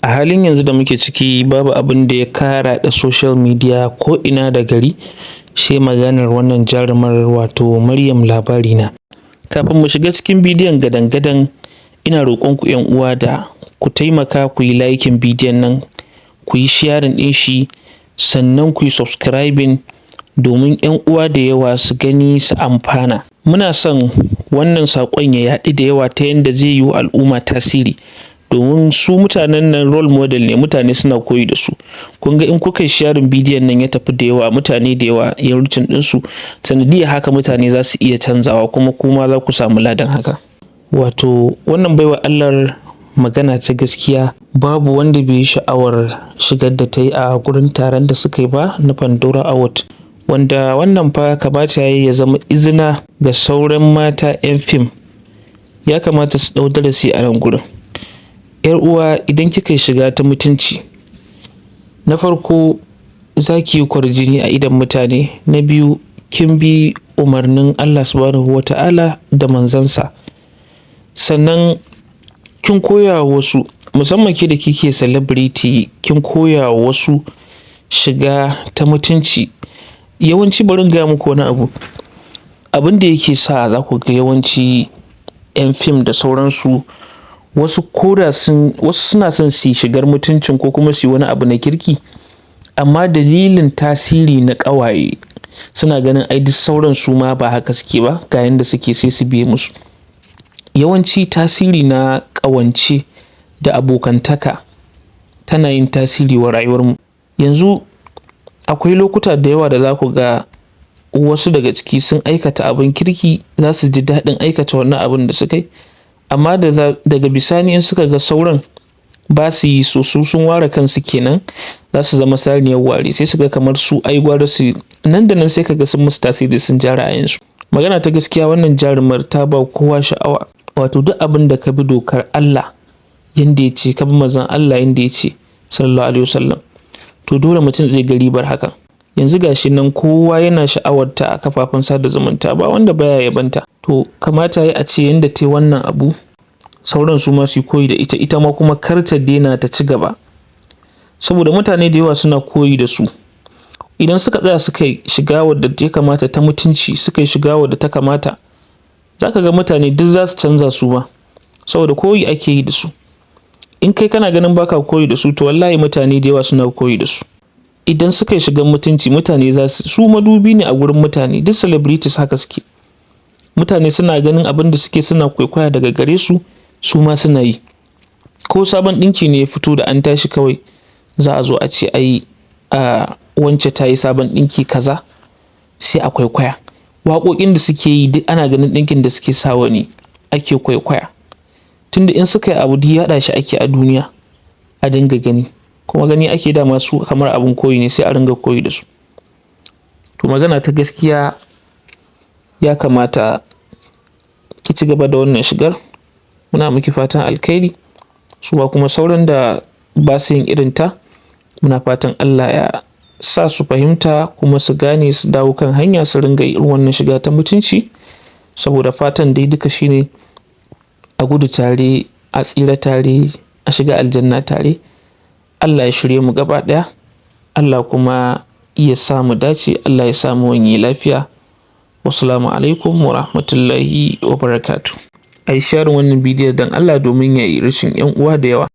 A halin yanzu da muke ciki babu abin da ya kara da social media ko ina da gari sai maganar wannan jarumar wato Maryam Labarina. Kafin mu shiga cikin bidiyon gadan-gadan ina roƙon ku ƴan uwa da ku taimaka ku yi liking bidiyon nan, ku yi sharing ɗin shi, sannan ku yi subscribing domin ƴan uwa da yawa su gani su amfana. Muna son wannan saƙon ya yaɗu da yawa ta yanda zai yi wa al'umma tasiri. Domin su mutanen nan role model ne, mutane suna koyi da su. Kun ga in kuka yi sharing bidiyon nan ya tafi da yawa, mutane da yawa ya reaching ɗinsu, sanadiyyar haka mutane za su iya canzawa kuma za ku samu ladan haka. Wato wannan baiwa Allahр magana ta gaskiya babu wanda bai yi sha'awar shigar da ta yi a gurin taron da suka yi ba na Pandora Award. Wanda wannan fa kamata ya zama izina ga sauran mata 'yan fim. Ya kamata su ɗau darasi a nan gurin. 'Yar uwa idan kika yi shiga ta mutunci, na farko za ki yi kwarjini a idon mutane, na biyu kin bi umarnin Allah subhanahu wa ta'ala da manzansa, sannan kin koya wa wasu, musamman ke da kike celebrity, kin koya wa wasu shiga ta mutunci. Yawanci bari in gaya muku wani abu, abin da yake sa za ku ga yawanci 'yan fim da sauransu wasu suna son su yi shigar mutuncin ko kuma su yi wani abu na kirki, amma dalilin tasiri na ƙawaye suna ganin ai duk sauran su ma ba haka suke ba, ga yanda suke sai su biye musu. Yawanci tasiri na ƙawance da abokantaka tana yin tasiri wa rayuwarmu. Yanzu akwai lokuta da yawa da za ku ga wasu daga ciki sun aikata abin kirki, za su ji daɗin aikata wannan abin da suka yi, amma daga bisani in suka ga sauran ba su yi so su sun ware kansu kenan, za su zama saniyar ware, sai su ga kamar su ai gwara su nan da nan sai ka ga sun musu tasiri, sun ja ra'ayinsu. Magana ta gaskiya wannan jarumar ta ba kowa sha'awa. Wato duk abin da ka bi dokar Allah yanda ya ce, ka bi manzon Allah yanda ya ce sallallahu alaihi wasallam, to dole mutum zai ga ribar hakan. Yanzu gashi nan kowa yana sha'awarta a kafafen sada zumunta, ba wanda baya yabanta. To kamata ya a ce yanda ta yi wannan abu sauran su ma su koyi da ita, ita ma kuma kar ta daina ta ci gaba, saboda mutane da yawa suna koyi da su. Idan suka tsaya suka yi shiga wadda ya kamata ta mutunci, suka yi shiga wadda ta kamata, za ka ga mutane duk za su canza su ma, saboda koyi ake yi da su. In kai kana ganin baka koyi da su, to wallahi mutane da yawa suna koyi da su. Idan suka yi shigan mutunci, mutane su madubi ne a gurin mutane, duk celebrities haka suke. Mutane suna ganin abin da suke suna kwaikwaya daga gare su, su ma suna yi. Ko sabon ɗinki ne ya fito da an tashi kawai za a zo a ce ai wance ta yi sabon ɗinki kaza, sai a kwaikwaya. Waƙoƙin da suke yi duk ana ganin ɗinkin da suke sawa ne ake kwaikwaya. Tunda in suka yi abu duk yaɗa shi ake a duniya a dinga gani, kuma gani ake dama su kamar abin koyi ne, sai a ringa koyi da su. To magana ta gaskiya ya kamata ki ci gaba da wannan shigar. Muna miki fatan alkhairi, su ba kuma sauran da ba su yin irin ta, muna fatan Allah ya sa su fahimta kuma su gane su dawo kan hanya su ringa irin wannan shiga ta mutunci, saboda fatan dai duka shine a gudu tare, a tsira tare, a shiga aljanna tare. Allah ya shirye mu gaba ɗaya, Allah kuma ya sa mu dace, Allah ya sa mu wani lafiya. Wassalamu alaikum wa rahmatullahi wa barakatuh. A yi sharing wannan bidiyon don Allah domin ya yi rashin 'yan uwa da yawa.